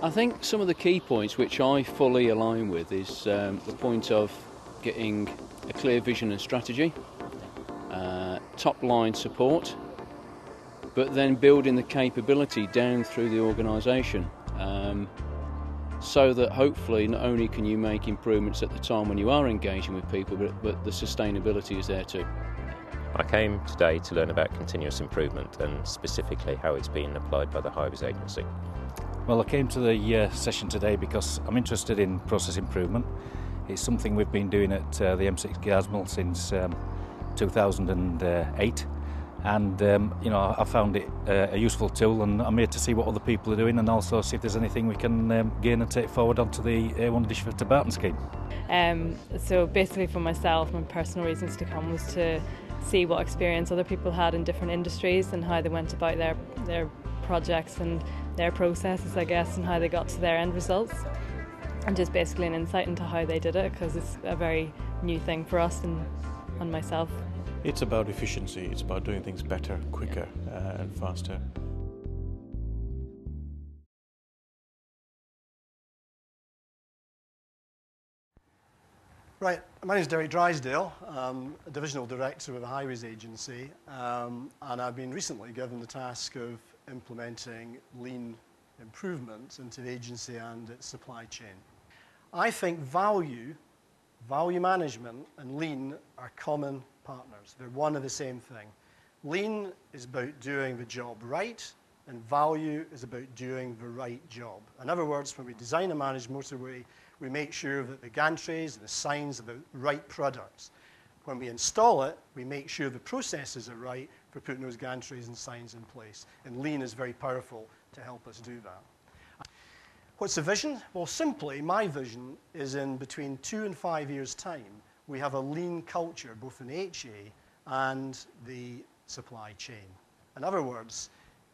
I think some of the key points which I fully align with is the point of getting a clear vision and strategy, top line support, but then building the capability down through the organisation, so that hopefully not only can you make improvements at the time when you are engaging with people, but the sustainability is there too. I came today to learn about continuous improvement and specifically how it's being applied by the Highways Agency. Well, I came to the session today because I'm interested in process improvement. It's something we've been doing at the M6 Gasmel since 2008, and I found it a useful tool, and I'm here to see what other people are doing and also see if there's anything we can gain and take forward onto the A1 District to Bourton scheme. So basically for myself, my personal reasons to come was to see what experience other people had in different industries and how they went about their projects and their processes, I guess, and how they got to their end results, and just basically an insight into how they did it, because it's a very new thing for us and myself. It's about efficiency, it's about doing things better, quicker and faster. Right, my name is Derek Drysdale. I'm a Divisional Director with the Highways Agency, and I've been recently given the task of implementing lean improvements into the agency and its supply chain. I think value management and lean are common partners. They're one and the same thing. Lean is about doing the job right, and value is about doing the right job. In other words, when we design and manage motorway, we make sure that the gantries and the signs are the right products. When we install it, we make sure the processes are right for putting those gantries and signs in place. And lean is very powerful to help us do that. What's the vision? Well, simply, my vision is in between 2 and 5 years' time, we have a lean culture, both in HA and the supply chain. In other words,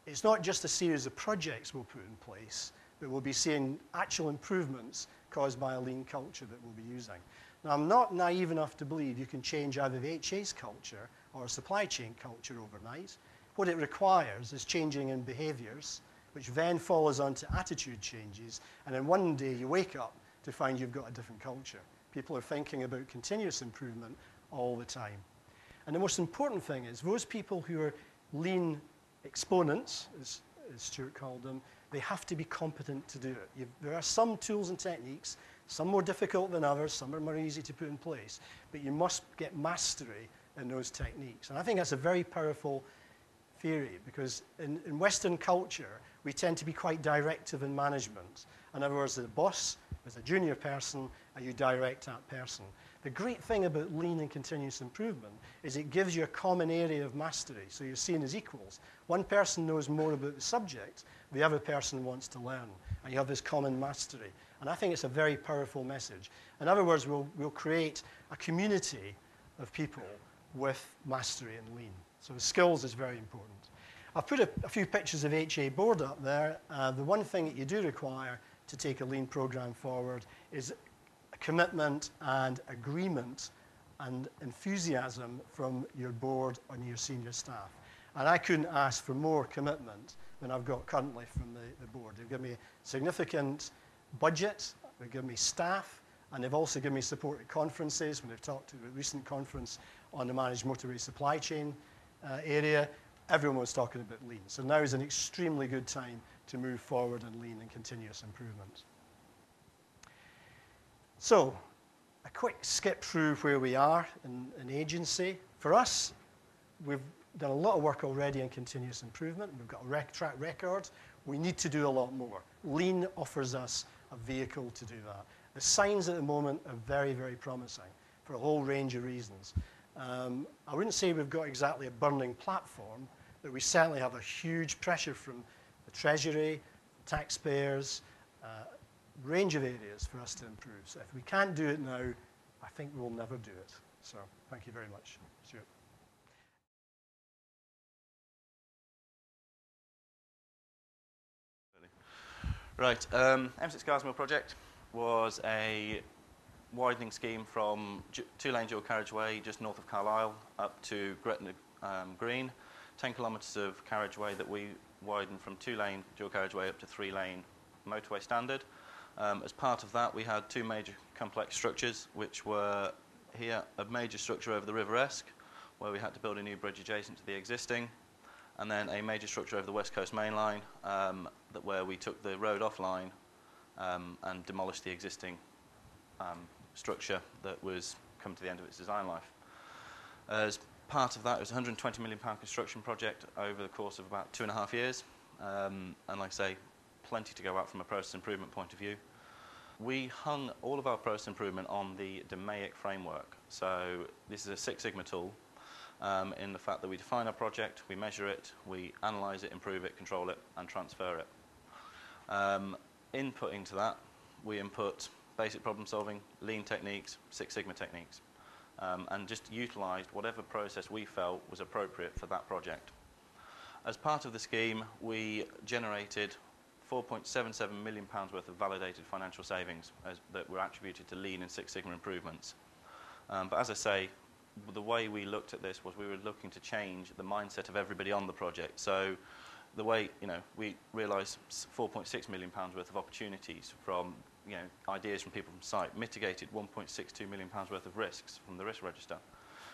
it's not just a series of projects we'll put in place, but we'll be seeing actual improvements caused by a lean culture that we'll be using. Now, I'm not naive enough to believe you can change either the HA's culture or a supply chain culture overnight. What it requires is changing in behaviours, which then follows on to attitude changes, and then one day you wake up to find you've got a different culture. People are thinking about continuous improvement all the time. And the most important thing is those people who are lean exponents, as Stuart called them, they have to be competent to do it. There are some tools and techniques, some more difficult than others, some are more easy to put in place, but you must get mastery in those techniques. And I think that's a very powerful theory, because in Western culture, we tend to be quite directive in management. In other words, the boss is a junior person, and you direct that person. The great thing about lean and continuous improvement is it gives you a common area of mastery, so you're seen as equals. One person knows more about the subject, the other person wants to learn, and you have this common mastery. And I think it's a very powerful message. In other words, we'll create a community of people with mastery in lean. So the skills is very important. I've put a few pictures of HA board up there. The one thing that you do require to take a lean program forward is a commitment and agreement and enthusiasm from your board and your senior staff. And I couldn't ask for more commitment than I've got currently from the board. They've given me significant budget, they've given me staff, and they've also given me support at conferences when they've talked to a recent conference on the managed motorway supply chain area. Everyone was talking about lean. So now is an extremely good time to move forward in lean and continuous improvement. So, a quick skip through where we are in agency. For us, we've done a lot of work already on continuous improvement. We've got a track record. We need to do a lot more. Lean offers us a vehicle to do that. The signs at the moment are very, very promising for a whole range of reasons. I wouldn't say we've got exactly a burning platform, but we certainly have a huge pressure from the Treasury, taxpayers, range of areas for us to improve. So if we can't do it now, I think we'll never do it. So thank you very much, Stuart. Right, M6 Garsmill project was a widening scheme from two-lane dual carriageway just north of Carlisle up to Gretna Green, 10 kilometres of carriageway that we widened from two-lane dual carriageway up to three-lane motorway standard. As part of that, we had two major complex structures, which were here a major structure over the River Esk, where we had to build a new bridge adjacent to the existing, and then a major structure over the West Coast Main Line, where we took the road offline and demolished the existing structure that was come to the end of its design life. As part of that, it was a £120 million construction project over the course of about 2.5 years, and like I say, plenty to go out from a process improvement point of view. We hung all of our process improvement on the DMAIC framework. So this is a Six Sigma tool in the fact that we define our project, we measure it, we analyse it, improve it, control it, and transfer it. Inputting to that, we input basic problem solving, lean techniques, Six Sigma techniques, and just utilised whatever process we felt was appropriate for that project. As part of the scheme, we generated £4.77 million worth of validated financial savings that were attributed to lean and Six Sigma improvements. But as I say, the way we looked at this was we were looking to change the mindset of everybody on the project. So the way, we realised £4.6 million worth of opportunities from, ideas from people from site, mitigated £1.62 million worth of risks from the risk register.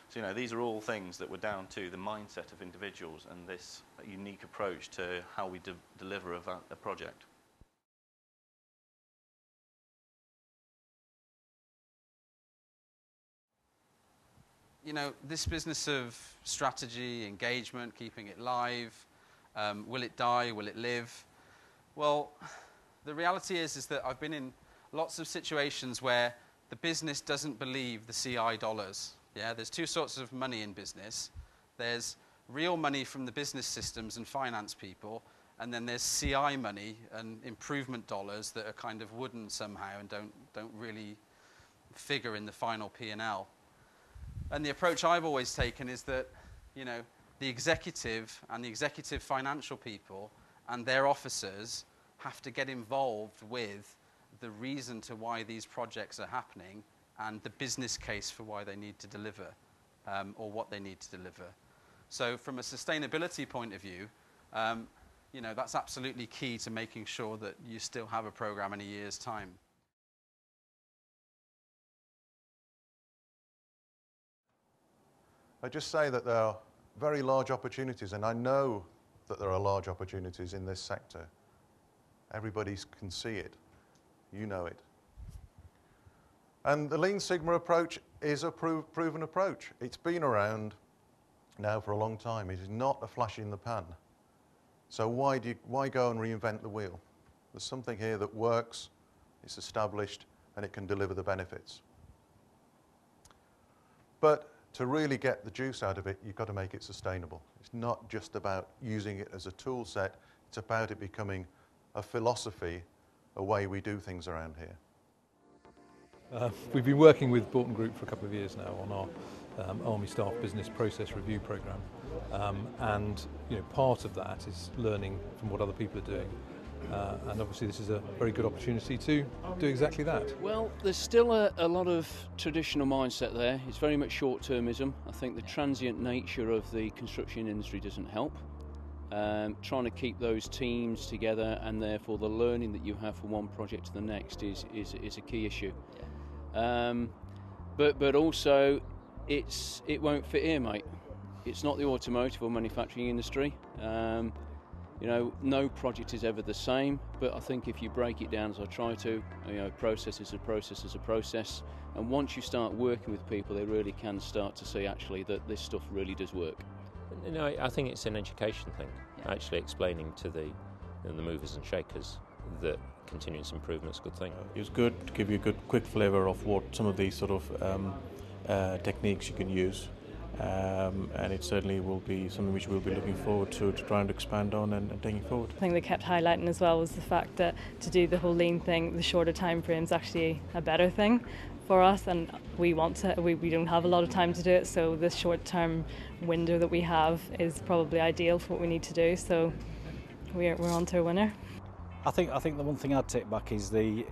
So, these are all things that were down to the mindset of individuals and this unique approach to how we deliver a project. This business of strategy, engagement, keeping it live, will it die, will it live? Well, the reality is that I've been in lots of situations where the business doesn't believe the CI dollars. Yeah, there's two sorts of money in business. There's real money from the business systems and finance people, and then there's CI money and improvement dollars that are kind of wooden somehow and don't really figure in the final P&L. And the approach I've always taken is that, the executive and the executive financial people and their officers have to get involved with the reason to why these projects are happening and the business case for why they need to deliver, or what they need to deliver. So from a sustainability point of view, that's absolutely key to making sure that you still have a program in a year's time. I just say that there are very large opportunities, and I know that there are large opportunities in this sector. Everybody can see it. You know it. And the Lean Sigma approach is a proven approach. It's been around now for a long time. It is not a flash in the pan. So why go and reinvent the wheel? There's something here that works, it's established, and it can deliver the benefits. But to really get the juice out of it, you've got to make it sustainable. It's not just about using it as a tool set, it's about it becoming a philosophy, a way we do things around here. We've been working with Bourton Group for a couple of years now on our Army Staff Business Process Review Programme, and part of that is learning from what other people are doing, and obviously this is a very good opportunity to do exactly that. Well, there's still a lot of traditional mindset there. It's very much short-termism. I think the transient nature of the construction industry doesn't help. Trying to keep those teams together, and therefore the learning that you have from one project to the next is a key issue. But also it won't fit here, mate. It's not the automotive or manufacturing industry. No project is ever the same, but I think if you break it down as I try to, process is a process is a process, and once you start working with people, they really can start to see actually that this stuff really does work. I think it's an education thing, actually explaining to the movers and shakers that continuous improvement's a good thing. It was good to give you a good quick flavour of what some of these sort of techniques you can use, and it certainly will be something which we'll be looking forward to trying to expand on and taking forward. The thing they kept highlighting as well was the fact that to do the whole lean thing, the shorter time frame is actually a better thing for us, and we don't have a lot of time to do it, so this short-term window that we have is probably ideal for what we need to do. So we're on to a winner. I think the one thing I'd take back is the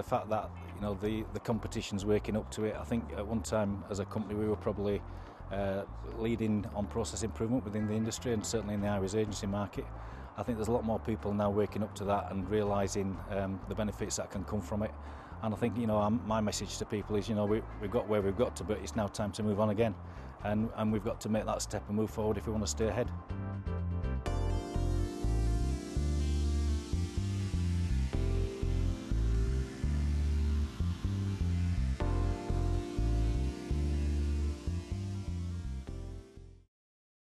fact that the competition's waking up to it. I think at one time as a company we were probably leading on process improvement within the industry and certainly in the highways agency market. I think there's a lot more people now waking up to that and realising the benefits that can come from it. And I think, you know, my message to people is, you know, we've got where we've got to, but it's now time to move on again. And we've got to make that step and move forward if we want to stay ahead.